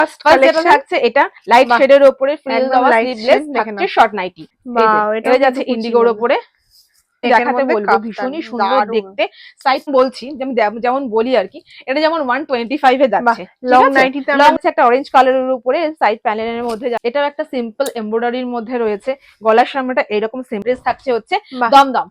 First collection থাকছে এটা light শেডের উপরে ফ্রিল দেওয়া স্লিভলেস থাকছে শর্ট নাইটি। এটা যাচ্ছে ইন্ডিগোর উপরে, দেখাতে বলবো ভীষণই সুন্দর দেখতে। সাইজ বলছি যেমন বলি আর কি, এটা যেমন 125 এ যাচ্ছে লং নাইটিতে, লং একটা অরেঞ্জ কালারের উপরে সাইড প্যানেলের মধ্যে। এটাও একটা সিম্পল এমব্রয়ডারির মধ্যে রয়েছে। গলার সামনেটা এরকম সিম্পল থাকছে হচ্ছে দমদম,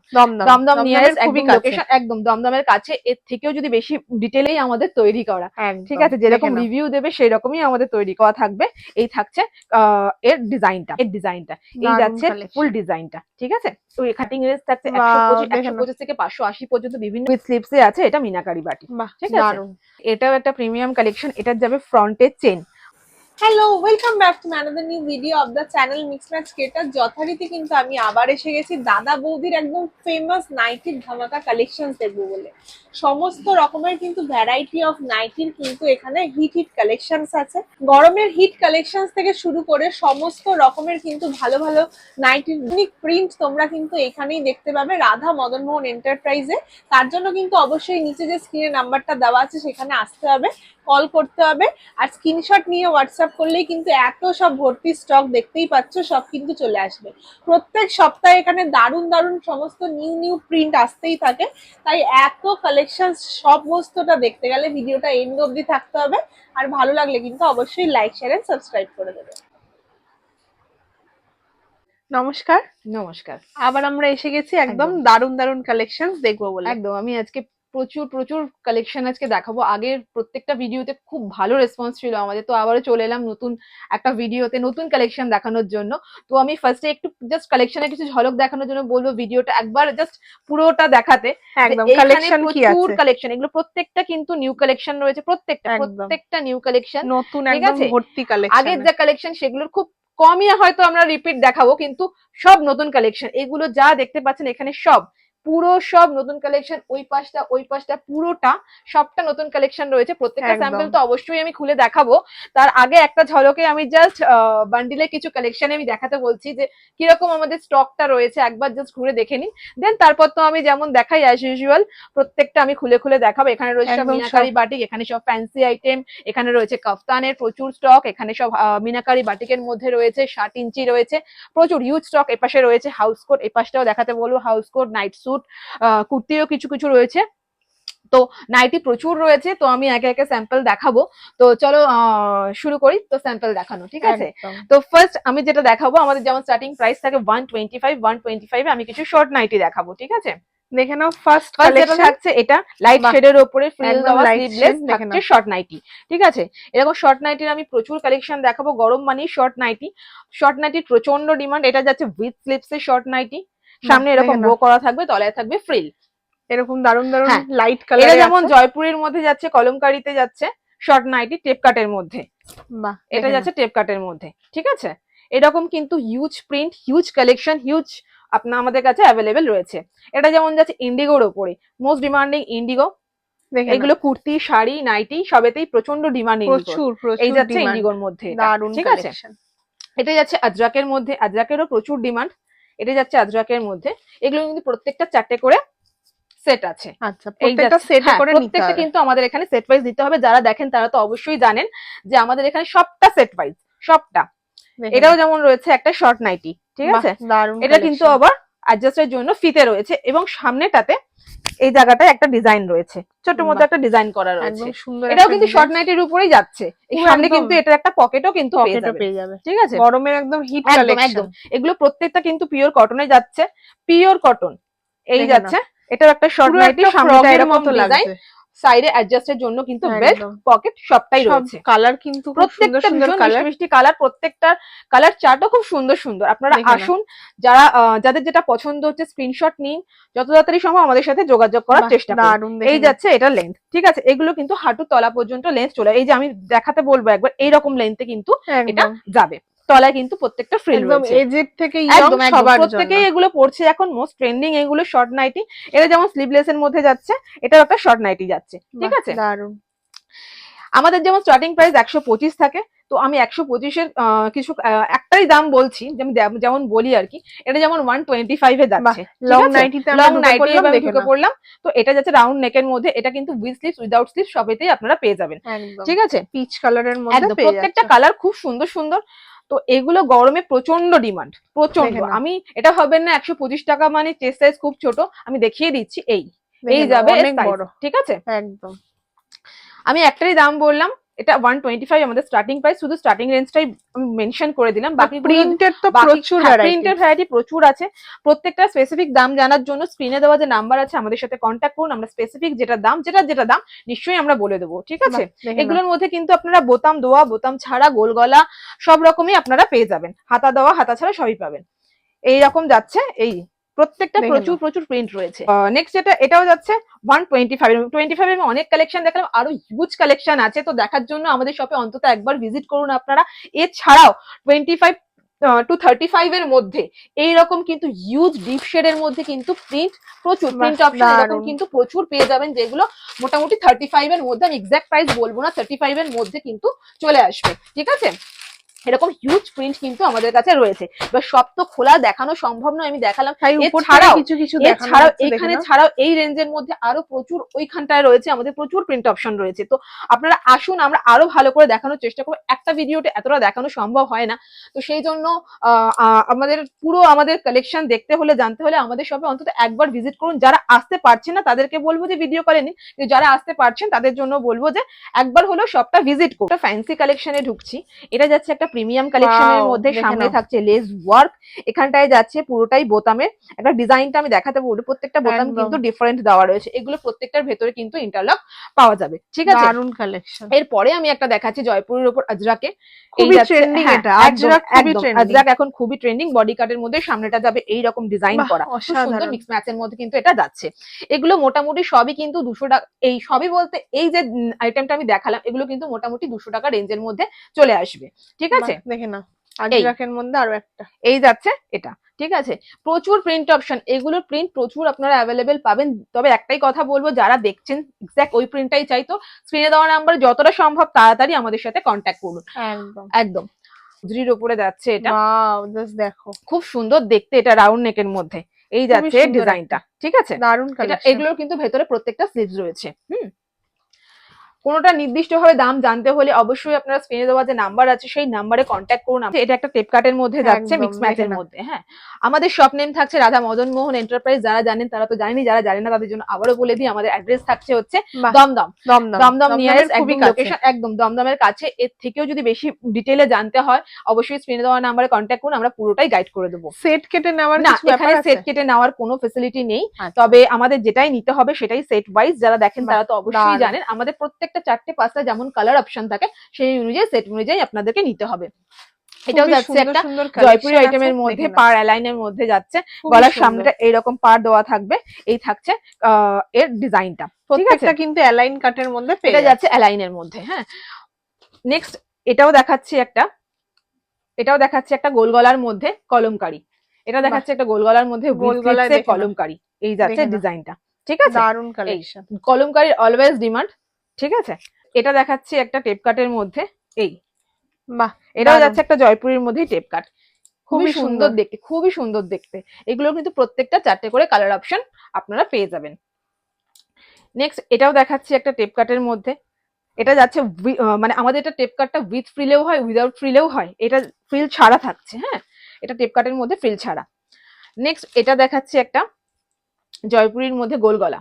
দমদম নিয়ারেস্ট একদম লোকেশন, একদম দমদমের কাছে। এর থেকেও যদি বেশি ডিটেইলেই আমাদের তৈরি করা, ঠিক আছে, যেরকম রিভিউ দেবে সেই রকমই আমাদের তৈরি করা থাকবে। এই থাকছে এর ডিজাইনটা, এই যাচ্ছে ফুল ডিজাইনটা, ঠিক আছে। তো কাটিং রেঞ্জ থাকছে 125 থেকে 580 পর্যন্ত, বিভিন্ন উইথ স্লিভস এ আছে। এটা মিনাকারি বাটি, ঠিক আছে। এটাও একটা প্রিমিয়াম কালেকশন। এটা যাবে ফ্রন্টের chain. Hello, welcome back to another new video of the channel mix match creator. যথারীতি কিন্তু আমি আবার এসে গেছি দাদা বৌদির একদম ফেমাস নাইটির ধামাকা কালেকশন দেখবো বলে। সমস্ত রকমের কিন্তু ভ্যারাইটি অফ নাইটির কিন্তু এখানে হিট কালেকশনস আছে। গরমের হিট কালেকশনস থেকে শুরু করে সমস্ত রকমের কিন্তু ভালো ভালো নাইটির ইউনিক প্রিন্ট তোমরা কিন্তু এখানেই দেখতে পাবে রাধা মদন মোহন এন্টারপ্রাইজে। তার জন্য কিন্তু অবশ্যই নিচে যে স্ক্রিনে নাম্বারটা দেওয়া আছে সেখানে আসতে হবে, কল করতে হবে, আর স্ক্রিনশট নিয়ে হোয়াটসঅ্যাপ করলেই কিন্তু এত সব ভর্তি স্টক দেখতেই পাচ্ছ, সব কিন্তু চলে আসবে। প্রত্যেক সপ্তাহে এখানে দারুণ দারুণ সমস্ত নিউ প্রিন্ট আসতেই থাকে। তাই এত কালেকশন সমস্তটা দেখতে গেলে ভিডিওটা এন্ড অবধি থাকতে হবে। আর ভালো লাগলে কিন্তু অবশ্যই লাইক শেয়ার এন্ড সাবস্ক্রাইব করে দেবে। নমস্কার। নমস্কার। আবার আমরা এসে গেছি একদম দারুণ দারুণ কালেকশন দেখবো বলে। একদম, আমি আজকে প্রচুর কালেকশন আজকে দেখাবো। আগের প্রত্যেকটা ভিডিওতে খুব ভালো রেসপন্স ছিল আমাদের, তো আবারও চলে এলাম নতুন একটা ভিডিওতে নতুন কালেকশন দেখানোর জন্য। তো আমি ফার্স্টে একটু জাস্ট কালেকশনের কিছু ঝলক দেখানোর জন্য বলবো ভিডিওটা একবার জাস্ট পুরোটা দেখাতে। একদম কালেকশন কি আছে, প্রচুর কালেকশন, এগুলো প্রত্যেকটা কিন্তু নিউ কালেকশন রয়েছে, প্রত্যেকটা নিউ কালেকশন, নতুন একদম ভর্তি কালেকশন। আগের যে কালেকশন সেগুলোর খুব কমই হয়তো আমরা রিপিট দেখাবো, কিন্তু সব নতুন কালেকশন। এগুলো যা দেখতে পাচ্ছেন এখানে সব নতুন কালেকশন। ওই পাশটা পুরোটা সবটা নতুন কালেকশন রয়েছে। প্রত্যেকটা স্যাম্পল তো অবশ্যই আমি খুলে দেখাবো। তার আগে একটা ঝলকে আমি জাস্ট বান্ডিলের কিছু কালেকশন আমি দেখাতে বলছি যে কিরকম আমাদের স্টকটা রয়েছে, একবার জাস্ট ঘুরে দেখে নিন। দেন তারপর তো আমি যেমন দেখাই অ্যাজ ইউজুয়াল প্রত্যেকটা আমি খুলে দেখাবো। এখানে রয়েছে সব মিনাকারি বাটিক, এখানে সব ফ্যান্সি আইটেম, এখানে রয়েছে কাফতানের প্রচুর স্টক, এখানে সব মিনাকারি বাটিকের মধ্যে রয়েছে 60 ইঞ্চি রয়েছে, প্রচুর হিউজ স্টক। এপাশে রয়েছে হাউস কোট, এপাশটাও দেখাতে বলবো হাউস কোট, নাইট স্যুট, কুর্তিও কিছু রয়েছে। তো নাইটি প্রচুর রয়েছে, তো আমি একে একে স্যাম্পল দেখাবো। তো চলো শুরু করি তো স্যাম্পল দেখানো, ঠিক আছে। তো ফার্স্ট আমি যেটা দেখাবো, আমাদের যেমন স্টার্টিং প্রাইস থাকে 125 এ আমি কিছু শর্ট নাইটি দেখাবো, ঠিক আছে। দেখে নাও ফার্স্ট যেটা থাকছে এটা লাইট শেডের উপরে ফ্রিল দেওয়া স্লিভলেস থাকছে শর্ট নাইটি, ঠিক আছে। এরকম শর্ট নাইটির আমি প্রচুর কালেকশন দেখাবো। গরম মানেই শর্ট নাইটির প্রচন্ড ডিমান্ড। এটা যাচ্ছে উইথ স্লিভস এর শর্ট নাইটি, সামনে এরকম বো করা থাকবে, তলায় থাকবে ফ্রিল, এরকম দারুণ লাইট কালার। এটা যেমন জয়পুরের মধ্যে যাচ্ছে, কলমকারিতে যাচ্ছে শর্ট নাইটি টেপ কাটের মধ্যে, এটা যাচ্ছে টেপ কাটের মধ্যে, ঠিক আছে। এরকম কিন্তু huge print, huge collection, huge আমাদের কাছে অ্যাভেলেবেল রয়েছে। এটা যেমন যাচ্ছে ইন্ডিগোর ওপরে, মোস্ট ডিমান্ডিং ইন্ডিগো। এগুলো কুর্তি, শাড়ি, নাইটি সবেতেই প্রচন্ড ডিমান্ড। এই যাচ্ছে ইন্ডিগোর মধ্যে, ঠিক আছে। এটা যাচ্ছে আজরাকের মধ্যে, আজরাকেরও প্রচুর ডিমান্ড। এটা যাচ্ছে আজরাকের মধ্যে। এগুলো কিন্তু প্রত্যেকটা 4টে করে সেট আছে। আচ্ছা, প্রত্যেকটা সেট করে নিতে হবে। প্রত্যেকটা কিন্তু আমাদের এখানে সেট ওয়াইজ দিতে হবে। যারা দেখেন তারা তো অবশ্যই জানেন যে আমাদের এখানে সবটা সেট ওয়াইজ, সবটা। এটাও যেমন রয়েছে একটা শর্ট নাইটি, ঠিক আছে। এটা কিন্তু আবার অ্যাডজাস্টের জন্য ফিতে রয়েছে, এবং সামনেটাতে এই জায়গাটায় একটা ডিজাইন রয়েছে, ছোট মতো একটা ডিজাইন করা রয়েছে। এটাও কিন্তু শর্ট নাইটির উপরেই যাচ্ছে। এই সামনে কিন্তু এটার একটা পকেটও কিন্তু পেয়ে যাবে, ঠিক আছে। গরমের একদম হিট কালেকশন। এগুলো প্রত্যেকটা কিন্তু পিওর কটনে যাচ্ছে, পিওর কটন। এই যাচ্ছে, এটার একটা শর্ট নাইটি, সামনেটা এরকম ডিজাইন, সাইডে অ্যাডজাস্টের জন্য কিন্তু বেল্ট, পকেট সবটাই রয়েছে। কালার কিন্তু প্রত্যেকটা ভীষণ মিষ্টি কালার, প্রত্যেকটার কালার চার্টও খুব সুন্দর। আপনারা আসুন, যাদের যেটা পছন্দ হচ্ছে স্ক্রিনশট নিন, যত তাড়াতাড়ি সম্ভব আমাদের সাথে যোগাযোগ করার চেষ্টা করুন। এই যাচ্ছে এটা লেন্থ, ঠিক আছে। এগুলো কিন্তু হাঁটু তলা পর্যন্ত লেন্থ চলে, এই যে আমি দেখাতে বলবো একবার, এইরকম লেন্থে কিন্তু এটা যাবে। তলায় কিন্তু প্রত্যেকটা ফ্রিল রয়েছে, এজের থেকে ইয়ং সবার জন্য প্রত্যেকেই এগুলো পড়ছে এখন, মোস্ট ট্রেন্ডিং এগুলো শর্ট নাইটি। এটা যেমন স্লিভলেস এর মধ্যে যাচ্ছে, এটাও একটা শর্ট নাইটি যাচ্ছে, ঠিক আছে। দারুণ। আমাদের যেমন স্টার্টিং প্রাইস 125 থাকে, তো আমি 125-এর কিছু একটাই দাম বলছি, যেমন বলি আর কি, এটা যেমন 125 এ যাচ্ছে, লং নাইটিতে লং আমরা নাইটি ঢুকে ঢুকে পড়লাম। পড়লাম। তো এটা যাচ্ছে রাউন্ড নেকের মধ্যে, এটা কিন্তু উইথ স্লিভস উইদাউট স্লিভস সবেতেই আপনারা পেয়ে যাবেন, একদম ঠিক আছে? পিচ কালারের মধ্যে একদম পেয়ে প্রত্যেকটা যাচ্ছে। কালার খুব সুন্দর সুন্দর। তো এগুলো গরমে প্রচন্ড ডিমান্ড, প্রচন্ড। দেখে নাও। আমি এটা হবে না 125 টাকা মানে চেস্ট সাইজ খুব ছোট, আমি দেখিয়ে দিচ্ছি, এই দেখে নাও, যাবে অনেক সাইজ, বড়। ঠিক আছে? একদম আমি একটাই দাম বললাম, এটা 125 আমাদের স্টার্টিং প্রাইস, শুধু স্টার্টিং রেঞ্জটাই আমি মেনশন করে দিলাম। বাকি প্রিন্টের তো প্রচুর ভ্যারাইটি। প্রিন্টের ভ্যারাইটি প্রচুর আছে। প্রত্যেকটা স্পেসিফিক দাম জানার জন্য স্ক্রিনে দেওয়া যে নাম্বার আছে আমাদের সাথে কন্ট্যাক্ট করুন, আমরা স্পেসিফিক যেটা দাম নিশ্চয়ই আমরা বলে দেবো, ঠিক আছে? এগুলোর মধ্যে কিন্তু আপনারা বোতাম দেওয়া, বোতাম ছাড়া, গোল গলা সব রকমই আপনারা পেয়ে যাবেন, হাতা দেওয়া হাতা ছাড়া সবই পাবেন। এইরকম যাচ্ছে, এই প্রত্যেকটা প্রচুর প্রচুর প্রিন্ট রয়েছে। নেক্সট এটাও যাচ্ছে 125 এর অনেক কালেকশন দেখালাম, আরো হিউজ কালেকশন আছে। তো দেখার জন্য আমাদের শপে অন্তত একবার ভিজিট করুন আপনারা। এছাড়াও 25 টু 35 এর মধ্যে এইরকম কিন্তু হিউজ ডিপ শেড এর মধ্যে কিন্তু প্রচুর প্রিন্ট অপশন এরকম কিন্তু প্রচুর পেয়ে যাবেন, যেগুলো মোটামুটি 35 এর মধ্যে, আমি এক্সাক্ট প্রাইস বলবো না, 35 এর মধ্যে কিন্তু চলে আসবে, ঠিক আছে? এরকম হিউজ প্রিন্ট কিন্তু আমাদের কাছে রয়েছে। এবার সব তো খোলা দেখানো সম্ভব নয়, আমি দেখালাম। এছাড়াও এখানে ছাড়াও এই রেঞ্জের মধ্যে আরো প্রচুর ওইখানটায় রয়েছে, আমাদের প্রচুর প্রিন্ট অপশন রয়েছে। তো আপনারা আসুন, আমরা আরো ভালো করে দেখানোর চেষ্টা করবো। একটা ভিডিওতে এতটা দেখানো সম্ভব হয় না, তো সেই জন্য আমাদের কালেকশন দেখতে হলে, জানতে হলে আমাদের শপে অন্তত একবার ভিজিট করুন। যারা আসতে পারছেন না তাদেরকে বলবো যে ভিডিও কলে নিন, যারা আসতে পারছেন তাদের জন্য বলবো যে একবার হলো শপটা ভিজিট করুন। ফ্যান্সি কালেকশনে ঢুকছি, এটা যাচ্ছে একটা প্রিমিয়াম কালেকশনের মধ্যে, সামনে থাকছে লেস ওয়ার্ক, এখানটায় যাচ্ছে পুরোটাই বোতামের একটা ডিজাইনটা আমি দেখাতে বলবো। প্রত্যেকটা বোতাম কিন্তু ডিফারেন্ট দেওয়া রয়েছে, এগুলো প্রত্যেকটার ভেতরে কিন্তু ইন্টারলক পাওয়া যাবে, ঠিক আছে? দারুন কালেকশন। এরপরে আমি একটা দেখাচ্ছি জয়পুরের উপর আজরাকে, খুবই ট্রেন্ডিং এটা, আজরাক এখন খুবই ট্রেন্ডিং। বডি কাটের মধ্যে সামনেটা যাবে এইরকম ডিজাইন করা, খুব সুন্দর মিক্স ম্যাচের মধ্যে কিন্তু এটা যাচ্ছে। এগুলো মোটামুটি সবই কিন্তু 200 টাকা, এই সবই বলতে এই যে আইটেমটা আমি দেখালাম এগুলো কিন্তু মোটামুটি 200 টাকা রেঞ্জের মধ্যে চলে আসবে, ঠিক আছে? দেখে না আজরাকের মধ্যে আরো একটা এই যাচ্ছে এটা, ঠিক আছে? প্রচুর প্রিন্ট অপশন, এগুলোর প্রিন্ট প্রচুর আপনারা অ্যাভেলেবেল পাবেন। তবে একটাই কথা বলবো, যারা দেখছেন এক্স্যাক্ট ওই প্রিন্টটাই চাই, তো স্ক্রিনে দেওয়া নাম্বারে যতটা সম্ভব তাড়াতাড়ি আমাদের সাথে কন্ট্যাক্ট করুন। একদম একদম গুজরির উপরে যাচ্ছে এটা, ওয়াও জাস্ট দেখো খুব সুন্দর দেখতে, এটা রাউন্ড নেকের মধ্যে এই যাচ্ছে ডিজাইনটা, ঠিক আছে? দারুন কালেকশন। এগুলোর কিন্তু ভেতরে প্রত্যেকটা স্লিভস রয়েছে। কোনোটা নির্দিষ্টভাবে দাম জানতে হলে অবশ্যই আপনারা স্ক্রিনে দেওয়া যে নাম্বার আছে সেই নাম্বারে কন্ট্যাক্ট করুন। এটা একটা টেপ কাটের মধ্যে যাচ্ছে, মিক্স ম্যাচের মধ্যে। হ্যাঁ, আমাদের শপ নেম থাকছে রাধা মদন মোহন এন্টারপ্রাইজ। যারা জানেন তারা তো জানেনই, যারা জানেন না তাদের জন্য আবারও বলে দিই, আমাদের অ্যাড্রেস থাকছে হচ্ছে দমদম নিয়ারেস্ট, একদম লোকেশন একদম দমদমের কাছে। এর থেকেও যদি বেশি ডিটেইলে জানতে হয় অবশ্যই স্ক্রিনে দেওয়া নাম্বারে কন্ট্যাক্ট করুন, আমরা পুরোটাই গাইড করে দেবো। সেট কেটে নেওয়ার না, এখানে সেট কেটে নেওয়ার কোনো ফ্যাসিলিটি নেই, তবে আমাদের যেটাই নিতে হবে সেটাই সেট ওয়াইজ। যারা দেখেন তারা তো অবশ্যই জানেন, আমাদের প্রত্যেকটা 4টে 5টা যেমন কালার অপশন থাকে সেই অনুযায়ী সেট অনুযায়ী আপনাদেরকে নিতে হবে। এটাও যাচ্ছে একটা জয়পুরি আইটেমের মধ্যে, পার অ্যালাইনের মধ্যে যাচ্ছে। গলার সামনেটা এইরকম পার দেওয়া থাকবে, এই থাকছে এর ডিজাইনটা, প্রত্যেকটা কিন্তু অ্যালাইন কাটের মধ্যে পেয়ে যাচ্ছে, অ্যালাইনের মধ্যে। হ্যাঁ, নেক্সট এটাও দেখাচ্ছি একটা গোল গলার মধ্যে কলমকারি। এটা দেখাচ্ছে একটা গোল গলার মধ্যে কলমকারি, এই যাচ্ছে ডিজাইনটা, ঠিক আছে? দারুন কালেকশন। কলমকারির অলওয়েজ ডিমান্ড, ঠিক আছে? এটা দেখাচ্ছি একটা টেপ কাটের মধ্যে, এই বাহ, এটাও যাচ্ছে একটা জয়পুরের মধ্যেই টেপ কাট, খুবই সুন্দর দেখতে, খুবই সুন্দর দেখতে। এগুলো কিন্তু প্রত্যেকটা 4টে করে কালার অপশন আপনারা পেয়ে যাবেন। নেক্সট এটাও দেখাচ্ছি একটা টেপ কাটের মধ্যে, এটা যাচ্ছে মানে আমাদের এটা টেপ কাটটা উইথ ফ্রিলেও হয়, উইদাউট ফ্রিলেও হয়, এটা ফ্রিল ছাড়া থাকছে। হ্যাঁ, এটা টেপ কাটের মধ্যে ফ্রিল ছাড়া। নেক্সট এটা দেখাচ্ছি একটা জয়পুরীর মধ্যে গোল গলা,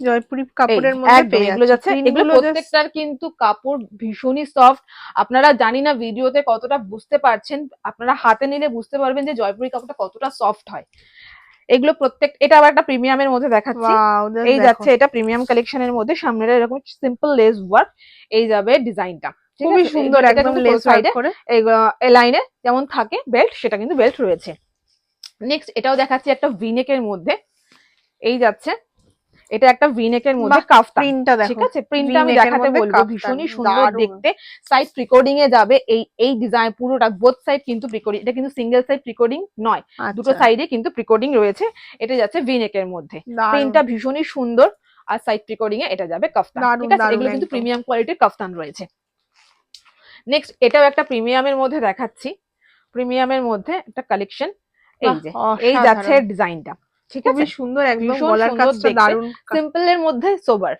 জয়পুরি কাপড়ের মধ্যে এগুলো যাচ্ছে। এগুলো প্রত্যেকটার কিন্তু কাপড় ভীষণই সফট। আপনারা জানি না ভিডিওতে কতটা বুঝতে পারছেন, আপনারা হাতে নিলে বুঝতে পারবেন যে জয়পুরি কাপড়টা কতটা সফট হয়। এগুলো এটা আবার একটা প্রিমিয়ামের মধ্যে দেখাচ্ছি, এই যাচ্ছে এটা প্রিমিয়াম কালেকশনের মধ্যে। সামনেটা এরকম সিম্পল লেস ওয়ার্ক, এই যাবে ডিজাইনটা, খুবই সুন্দর একদম লেস ওয়ার্ক করে। এই লাইনে যেমন থাকে বেল্ট, সেটা কিন্তু বেল্ট রয়েছে। নেক্সট এটাও দেখাচ্ছি একটা ভিনেকের মধ্যে, এই যাচ্ছে এটা একটা ভিনেকের মধ্যে কাফতান, ঠিক আছে? প্রিন্টটা আমি দেখাতে বলবো, ভীষণই সুন্দর দেখতে। সাইড প্রিকোডিং এ যাবে এই ডিজাইন পুরোটা, বোথ সাইড কিন্তু প্রিকোডিং, এটা কিন্তু সিঙ্গেল সাইড প্রিকোডিং নয়, দুটো সাইডে কিন্তু প্রিকোডিং রয়েছে। এটা যাচ্ছে ভিনেকের মধ্যে, প্রিন্টটা ভীষণই সুন্দর, আর সাইড প্রিকোডিং এ এটা যাবে কাফতান, ঠিক আছে? এগুলো কিন্তু প্রিমিয়াম কোয়ালিটির কাফতান রয়েছে। নেক্সট এটাও একটা প্রিমিয়ামের মধ্যে দেখাচ্ছি, প্রিমিয়ামের মধ্যে একটা কালেকশন। এই বাহ, যে এই যাচ্ছে অসাধারণ। ডিজাইনটা, ঠিক আছে, খুবই সুন্দর, একদম ভীষণ গলার সুন্দর কাজটা দেখতে, দারুণ। সিম্পল এর মধ্যে সোবার।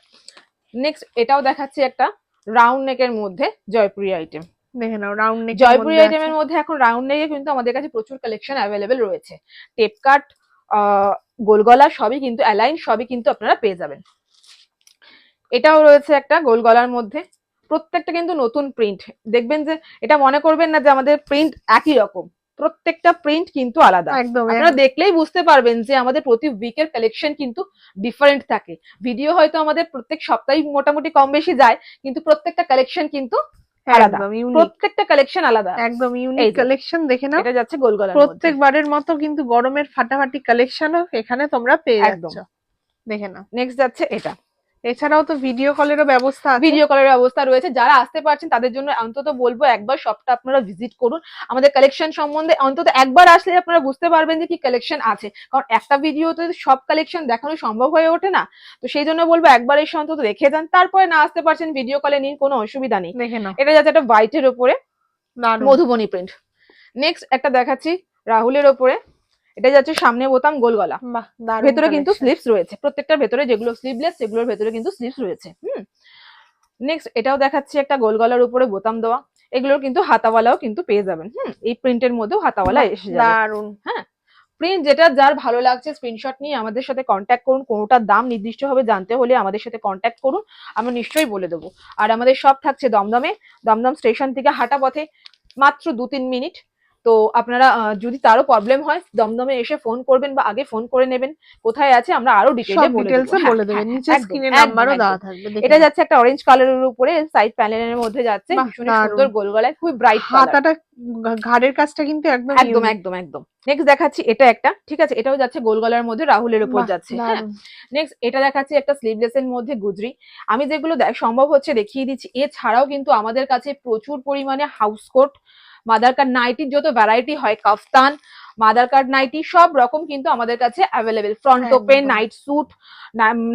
নেক্সট এটাও দেখাচ্ছি একটা রাউন্ড নেকের মধ্যে জয়পুরি আইটেম। দেখে নাও, রাউন্ড নেকের জয়পুরি মধ্যে আছে। আইটেমের মধ্যে এখন রাউন্ড নেকে কিন্তু আমাদের কাছে প্রচুর কালেকশন অ্যাভেলেবেল রয়েছে। টেপ কাট, গোল গলা সবই কিন্তু অ্যালাইন, সবই কিন্তু আপনারা পেয়ে যাবেন। এটাও রয়েছে একটা গোল গলার মধ্যে, প্রত্যেকটা কিন্তু নতুন প্রিন্ট। দেখবেন যে এটা মনে করবেন না যে আমাদের প্রিন্ট একই রকম, প্রত্যেকটা প্রিন্ট কিন্তু আলাদা। একদম আপনারা দেখলেই বুঝতে পারবেন যে আমাদের প্রতি উইকের কালেকশন কিন্তু ডিফারেন্ট থাকে। ভিডিও হয়তো আমাদের প্রত্যেক সপ্তাহে মোটামুটি কম বেশি যায়, কিন্তু প্রত্যেকটা কালেকশন কিন্তু আলাদা, একদম ইউনিক, প্রত্যেকটা কালেকশন আলাদা, একদম এই ইউনিক যে। কালেকশন। দেখে নাও, এটা যাচ্ছে গোল গলার মধ্যে, প্রত্যেকবারের মতো কিন্তু গরমের ফাটাফাটি কালেকশনও এখানে তোমরা পেয়ে একদম। যাচ্ছ। দেখে নাও, নেক্সট যাচ্ছে এটা, এছাড়াও তো ভিডিও কলেরও ব্যবস্থা আছে। ভিডিও কলের ব্যবস্থা রয়েছে। যারা আসতে পারছেন তাদের জন্য অন্তত বলবো একবার শপটা আপনারা ভিজিট করুন। আমাদের কালেকশন সম্বন্ধে অন্তত একবার আসলে আপনারা বুঝতে পারবেন যে কি কালেকশন আছে, কারণ একটা ভিডিওতে সব কালেকশন দেখানো সম্ভব হয়ে ওঠে না। তো সেই জন্য বলবো একবার এসে অন্তত দেখে যান, তারপরে না আসতে পারছেন ভিডিও কলে নিন, কোনো অসুবিধা নেই। দেখে নাও, এটা যাচ্ছে একটা হোয়াইটের ওপরে দারুণ। মধুবনী প্রিন্ট। নেক্সট একটা দেখাচ্ছি রাহুলের ওপরে, এটা যাচ্ছে সামনে বোতাম গোল গলা, বাহ, দারুণ। ভেতরে কিন্তু স্লিভস রয়েছে, প্রত্যেকটার ভেতরে যেগুলো স্লিভলেস সেগুলোর ভেতরে কিন্তু স্লিভস রয়েছে। নেক্সট এটাও দেখাচ্ছি একটা গোল গলার উপরে বোতাম দেওয়া, এগুলোর কিন্তু হাতাওয়ালাও কিন্তু পেয়ে যাবেন। এই প্রিন্টের মধ্যেও হাতাওয়ালা এসে যাবে। দারুণ। হ্যাঁ, প্রিন্ট যেটা যার ভালো লাগছে স্ক্রিনশট নিয়ে আমাদের সাথে কন্ট্যাক্ট করুন। কোনোটার দাম নির্দিষ্টভাবে জানতে হলে আমাদের সাথে কন্ট্যাক্ট করুন, আমরা নিশ্চয়ই বলে দেবো। আর আমাদের সব থাকছে দমদমে, দমদম স্টেশন থেকে হাঁটা পথে মাত্র 2-3 মিনিট। তো আপনারা যদি তারও প্রবলেম হয় দমদমে এসে ফোন করবেন বা আগে ফোন করে নেবেন কোথায় আছে, আমরা আরো ডিটেইলে বলে দেবো। বলে দেবেন, নিচে স্ক্রিনে নাম্বারও দেওয়া থাকবে। এটা যাচ্ছে একটা অরেঞ্জ কালারের উপরে সাইড প্যানেলের মধ্যে যাচ্ছে, ভীষণ সুন্দর গোল গলায়, খুব ব্রাইট হাতাটা, ঘাড়ের কাজটা কিন্তু একদম একদম একদম একদম। নেক্সট দেখাচ্ছি এটা একটা, ঠিক আছে, এটাও যাচ্ছে গোল গলার মধ্যে রাহুলের উপর যাচ্ছে। হ্যাঁ, নেক্সট এটা দেখাচ্ছি একটা স্লিভলেস এর মধ্যে গুজরি। আমি যেগুলো সম্ভব হচ্ছে দেখিয়ে দিচ্ছি। এছাড়াও কিন্তু আমাদের কাছে প্রচুর পরিমাণে হাউস কোট, মাদার কাট নাইটির যত ভ্যারাইটি হয়, কাফতান, মাদার কাট নাইটি সব রকম কিন্তু আমাদের কাছে available. Front open, night suit,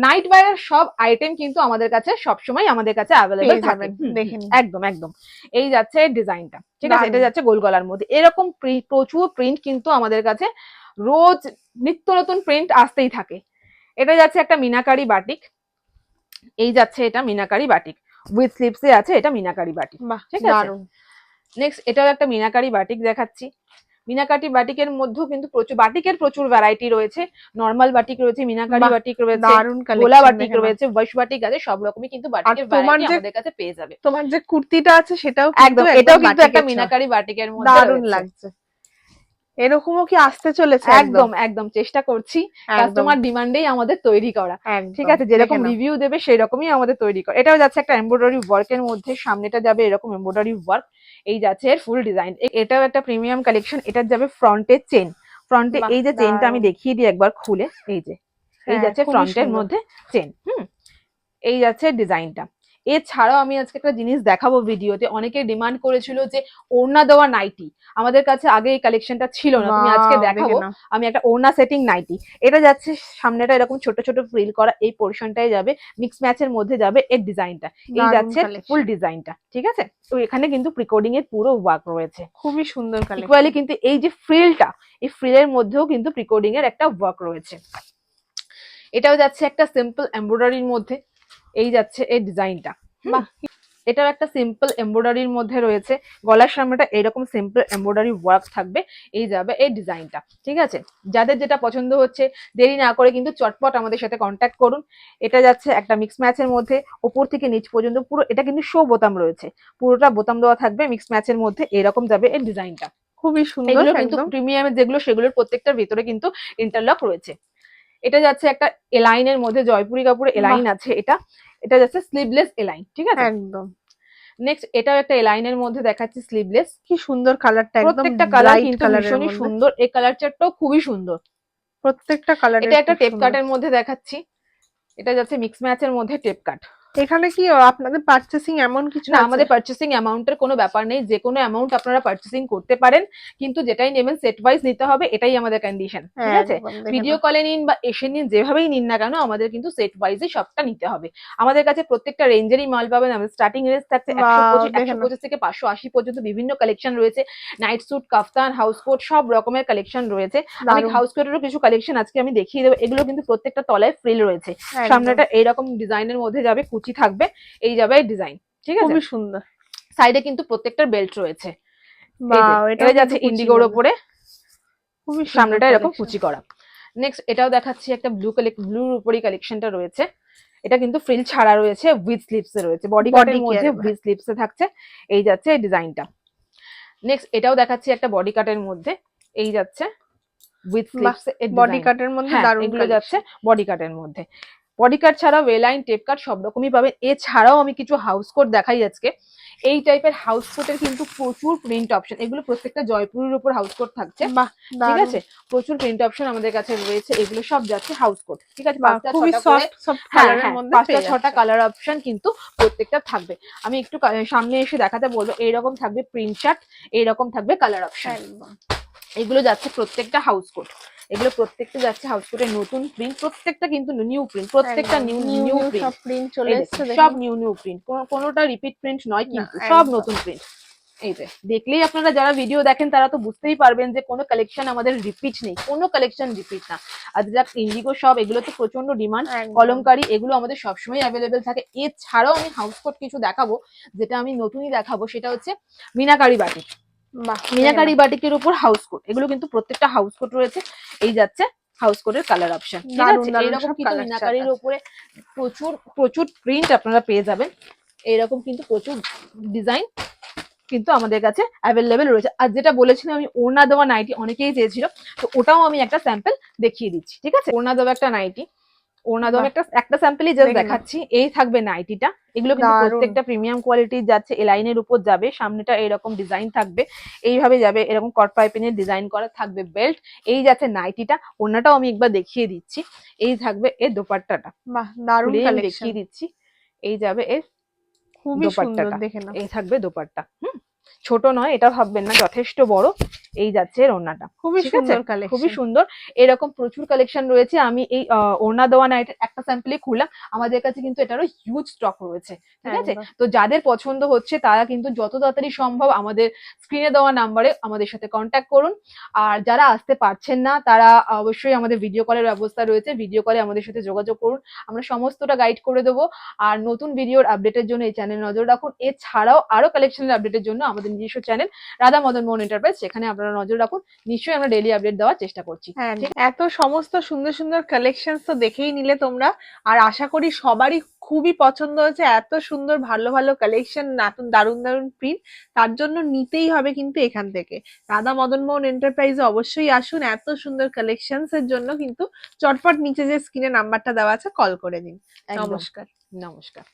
night wear সব আইটেম কিন্তু আমাদের কাছে সবসময় আমাদের কাছে অ্যাভেলেবেল থাকে। একদম একদম। এই যাচ্ছে ডিজাইনটা, ঠিক আছে, এটা যাচ্ছে গোল গলার মধ্যে। এরকম প্রচুর প্রিন্ট কিন্তু আমাদের কাছে রোজ নিত্য নতুন প্রিন্ট আসতেই থাকে। এটা যাচ্ছে একটা মিনাকারি বাটিক, এই যাচ্ছে এটা মিনাকারি বাটিক উইথ স্লিভসে আছে, এটা মিনাকারি বাটিক, ঠিক আছে। নেক্সট এটাও একটা মিনাকারি বাটিক দেখাচ্ছি। মিনাকারি বাটিকের মধ্যেও কিন্তু প্রচুর ভ্যারাইটি রয়েছে। নরমাল বাটিক রয়েছে, মিনাকারি বাটিক রয়েছে, গোলা বাটিক রয়েছে, ওয়াশ বাটিক আছে, সব রকমই কিন্তু বাটিকের ভ্যারাইটি আমাদের কাছে পেয়ে যাবে। তোমার যে কুর্তিটা আছে সেটাও একদম, এটাও কিন্তু একটা মিনাকারি বাটিকের মধ্যে দারুণ লাগছে। এরকমও কি আসতে চলেছে? একদম একদম, চেষ্টা করছি, কাস্টমার ডিমান্ডেই আমাদের তৈরি করা, ঠিক আছে, যেরকম রিভিউ দেবে সেই রকমই আমাদের তৈরি করা। এটাও যাচ্ছে একটা এমব্রয়ডারি ওয়ার্কের মধ্যে, সামনেটা যাবে এরকম এমব্রয়ডারি ওয়ার্ক, এই যাচ্ছে এর ফুল ডিজাইন। এটাও একটা প্রিমিয়াম কালেকশন। এটা যাবে ফ্রন্টে চেন, ফ্রন্টে এই যে চেনটা আমি দেখিয়ে দিই একবার খুলে, এই যে এই যাচ্ছে ফ্রন্টের মধ্যে চেন। এই যাচ্ছে ডিজাইনটা। এছাড়াও আমি আজকে একটা জিনিস দেখাবো ভিডিওতে, অনেকে ডিমান্ড করেছিল যে ওড়না দেওয়া নাইটি, আমাদের কাছে আগে এই কালেকশনটা ছিল না, তুমি আজকে দেখাবো আমি একটা ওড়না সেটিং নাইটি। এটা যাচ্ছে সামনেটা এরকম ছোট ছোট ফ্রিল করা, এই পোর্শনটাই যাবে মিক্স ম্যাচের মধ্যে যাবে এর ডিজাইনটা, এই যাচ্ছে ফুল ডিজাইনটা, ঠিক আছে। তো এখানে কিন্তু প্রিকোডিং এর পুরো ওয়ার্ক রয়েছে, খুবই সুন্দর ইকুয়ালি কিন্তু এই যে ফ্রিলটা, এই ফ্রিলের মধ্যেও কিন্তু প্রিকোডিং এর একটা ওয়ার্ক রয়েছে। এটাও যাচ্ছে একটা সিম্পল এমব্রয়ডারির মধ্যে, এই যাচ্ছে এই ডিজাইনটা। এটাও একটা সিম্পল এমব্রয়ডারির মধ্যে রয়েছে, গলার সামনেটা এরকম সিম্পল এমব্রয়ডারি ওয়ার্ক থাকবে, এই যাবে এই ডিজাইনটা, ঠিক আছে। যাদের যেটা পছন্দ হচ্ছে দেরি না করে কিন্তু চটপট আমাদের সাথে কন্ট্যাক্ট করুন। এটা যাচ্ছে একটা মিক্স ম্যাচের মধ্যে, ওপর থেকে নিচ পর্যন্ত পুরো, এটা কিন্তু শো বোতাম রয়েছে, পুরোটা বোতাম দেওয়া থাকবে মিক্স ম্যাচের মধ্যে, এরকম যাবে এই ডিজাইনটা, খুবই সুন্দর। এগুলো কিন্তু প্রিমিয়ামের যেগুলো সেগুলোর প্রত্যেকটার ভিতরে কিন্তু ইন্টারলক রয়েছে। এটা যাচ্ছে একটা এলাইনের মধ্যে, জয়পুরি কাপড়ে এলাইন আছে, এটা যাচ্ছে স্লিভলেস এলাইন, ঠিক আছে, একদম। নেক্সট এটাও একটা এলাইনের মধ্যে দেখাচ্ছি স্লিভলেস, কি সুন্দর কালারটা, প্রত্যেকটা কালার কিন্তু ভীষণই সুন্দর, এই কালার চার্টটাও খুবই সুন্দর, প্রত্যেকটা কালার। এটা একটা টেপ কাটের মধ্যে দেখাচ্ছি, এটা যাচ্ছে মিক্স ম্যাচের মধ্যে টেপ কাট, এখানে কি আপনাদের পারচেসিং এমন কিছু না, আছে? আমাদের পার্চেসিং অ্যামাউন্টের কোনো ব্যাপার নেই, যে কোনো অ্যামাউন্ট আপনারা পার্চেসিং করতে পারেন, কিন্তু যেটাই নেবেন সেট ওয়াইজ নিতে হবে, এটাই আমাদের কন্ডিশন, ঠিক আছে? একদম দেখে ভিডিও নাও। কলে নিন বা এসে নিন, যেভাবেই নিন না কেন আমাদের কিন্তু সেট ওয়াইজে সবটা নিতে হবে। আমাদের কাছে প্রত্যেকটা রেঞ্জেরই মাল পাবেন। আমাদের স্টার্টিং রেঞ্জ থাকছে ওয়াও, দেখে একশো নাও পঁচিশ থেকে 580 পর্যন্ত বিভিন্ন কালেকশন রয়েছে। নাইট স্যুট, কাফতান, হাউস কোট সব রকমের কালেকশন রয়েছে। আমি দারুণ। হাউস কোটেরও কিছু কালেকশন আজকে আমি দেখিয়ে দেবো। এগুলো কিন্তু প্রত্যেকটা তলায় ফ্রিল রয়েছে। একদম সামনেটা এইরকম ডিজাইনের মধ্যে যাবে, কুচি থাকবে, এই যাবে ডিজাইন, ঠিক আছে? খুবই সুন্দর। সাইডে কিন্তু প্রত্যেকটার বেল্ট রয়েছে। এই যে বাও, এটাও এটা কিন্তু যাচ্ছে কুচির ইন্ডিগোর মধ্যে। ওপরে, খুবই সুন্দর সামনেটা এরকম কালেকশন। কুচি করা। নেক্সট এটাও দেখাচ্ছি, একটা ব্লুর উপরই কালেকশনটা রয়েছে। এটা কিন্তু ফ্রিল ছাড়া রয়েছে, উইথ স্লিভস এ রয়েছে, বডি কাটের বডি মধ্যে কেয়ার। উইথ স্লিভস এ থাকছে। এই যাচ্ছে এই ডিজাইনটা। নেক্সট এটাও দেখাচ্ছি একটা বডি কাটের মধ্যে, এই যাচ্ছে উইথ বাহ, স্লিভস এর বডি ডিজাইন। কাটের মধ্যে হ্যাঁ, দারুণ এগুলো যাচ্ছে কালেকশন। বডি কাটের মধ্যে। বডি কাট ছাড়াও ওয়েলাইন, টেপ কাট সব রকমই পাবেন। এছাড়াও আমি কিছু হাউস কোট দেখাই আজকে। এই টাইপের হাউস কোটের কিন্তু প্রচুর প্রিন্ট অপশন, এগুলো প্রত্যেকটা জয়পুরের উপর হাউস কোট থাকছে, বাহ, ঠিক দারুণ। আছে? প্রচুর প্রিন্ট অপশন আমাদের কাছে রয়েছে, এগুলো সব যাচ্ছে হাউস কোট, ঠিক আছে? বাহ, 5টা খুবই 6টা করে। সফট সফট হ্যাঁ কালারের হ্যাঁ, মধ্যে 5টা পেয়ে 6টা যাচ্ছে। কালার অপশন কিন্তু প্রত্যেকটা থাকবে। আমি একটু সামনে এসে দেখাতে বলবো। এইরকম থাকবে প্রিন্ট শার্ট, এইরকম থাকবে কালার অপশন। একদম। এগুলো যাচ্ছে প্রত্যেকটা হাউস কোট, এগুলো প্রত্যেকটা যাচ্ছে হাউস কোটের নতুন প্রিন্ট, প্রত্যেকটা কিন্তু নিউ প্রিন্ট, প্রত্যেকটা একদম new new new new print. সব প্রিন্ট চলে এই এসেছে, দেখুন, দেখে সব নাও। নিউ নিউ প্রিন্ট, কোনোটা রিপিট প্রিন্ট নয় না, কিন্তু, সব একদম। নতুন প্রিন্ট। এই যে দেখলেই আপনারা যারা ভিডিও দেখেন তারা তো বুঝতেই পারবেন যে কোনো কালেকশন আমাদের রিপিট নেই, কোনো কালেকশন রিপিট না। আর যা ইন্ডিগো সব, এগুলো তো প্রচন্ড ডিমান্ড। একদম। কলমকারি এগুলো আমাদের সবসময় অ্যাভেলেবেল থাকে। এছাড়াও আমি হাউস কোট কিছু দেখাবো, যেটা আমি নতুনই দেখাবো, সেটা হচ্ছে মিনাকারি বাটিক। বাহ, মিনাকারি বাটিকের উপর হাউস কোট, এগুলো কিন্তু প্রত্যেকটা হাউস কোট রয়েছে। এই যাচ্ছে হাউস কোটের কালার অপশন, ঠিক দারুণ আছে? দারুণ এইরকম সব কিন্তু কালার চার্ট মিনাকারির আছে। উপরে প্রচুর প্রচুর প্রিন্ট আপনারা পেয়ে যাবেন। এইরকম কিন্তু প্রচুর ডিজাইন কিন্তু আমাদের কাছে অ্যাভেলেবেল রয়েছে। আর যেটা বলেছিলাম আমি, ওড়না দেওয়া নাইটি অনেকেই চেয়েছিল, তো ওটাও আমি একটা স্যাম্পল দেখিয়ে দিচ্ছি, ঠিক আছে? ওড়না দেওয়া একটা নাইটি, ওড়না দেওয়া বাহ, একটা একটা স্যাম্পলই জাস্ট দেখে নাও। দেখাচ্ছি। এই থাকবে নাইটিটা। এগুলো কিন্তু দারুণ। প্রত্যেকটা প্রিমিয়াম কোয়ালিটির যাচ্ছে, এলাইনের উপর যাবে, সামনেটা এরকম ডিজাইন থাকবে, এইভাবে যাবে, এরকম কট পাইপিনের ডিজাইন করা থাকবে বেল্ট। এই যাচ্ছে নাইটিটা, ওড়নাটাও আমি একবার দেখিয়ে দিচ্ছি। এই থাকবে এর দোপাট্টাটা, বাহ, দারুণ খুলেই আমি কালেকশন। দেখিয়ে দিচ্ছি। এই যাবে এর খুবই সুন্দর, দোপাট্টাটা, দেখে নাও। এই থাকবে দোপাট্টা। ছোট নয়, এটা ভাববেন না, যথেষ্ট বড়। এই যাচ্ছে এর ওড়নাটা, খুবই ঠিক আছে? সুন্দর খুবই কালেকশন। সুন্দর। এরকম প্রচুর কালেকশন রয়েছে। আমি এই ওড়না দেওয়া নাইটের একটা স্যাম্পলই খুললাম, আমাদের কাছে কিন্তু এটারও হিউজ স্টক রয়েছে, ঠিক আছে? একদম। তো যাদের পছন্দ হচ্ছে তারা কিন্তু যত তাড়াতাড়ি সম্ভব আমাদের স্ক্রিনে দেওয়া নাম্বারে আমাদের সাথে কন্ট্যাক্ট করুন। আর যারা আসতে পারছেন না তারা অবশ্যই আমাদের ভিডিও কলের ব্যবস্থা রয়েছে, ভিডিও কলে আমাদের সাথে যোগাযোগ করুন, আমরা সমস্তটা গাইড করে দেবো। আর নতুন ভিডিওর আপডেটের জন্য এই চ্যানেল নজর রাখুন। এছাড়াও আরো কালেকশনের আপডেটের জন্য আমাদের নিজস্ব চ্যানেল রাধা মদন মোহন এন্টারপ্রাইজ, সেখানে আপনারা নজর রাখুন। নিশ্চয়ই আমরা ডেইলি আপডেট দেওয়ার চেষ্টা করছি। হ্যাঁ, এত সমস্ত সুন্দর সুন্দর কালেকশন তো দেখেই নিলে তোমরা, আর আশা করি সবারই খুবই পছন্দ হয়েছে। এত সুন্দর ভালো ভালো কালেকশন, নতুন দারুণ দারুণ প্রিন্ট, তার জন্য নিতেই হবে কিন্তু এখান থেকে। রাধা মদন মোহন এন্টারপ্রাইজে অবশ্যই আসুন। এত সুন্দর কালেকশনস এর জন্য কিন্তু চটপট নিচে যে স্ক্রিনে নাম্বারটা দেওয়া আছে কল করে দিন। একদম। নমস্কার। নমস্কার।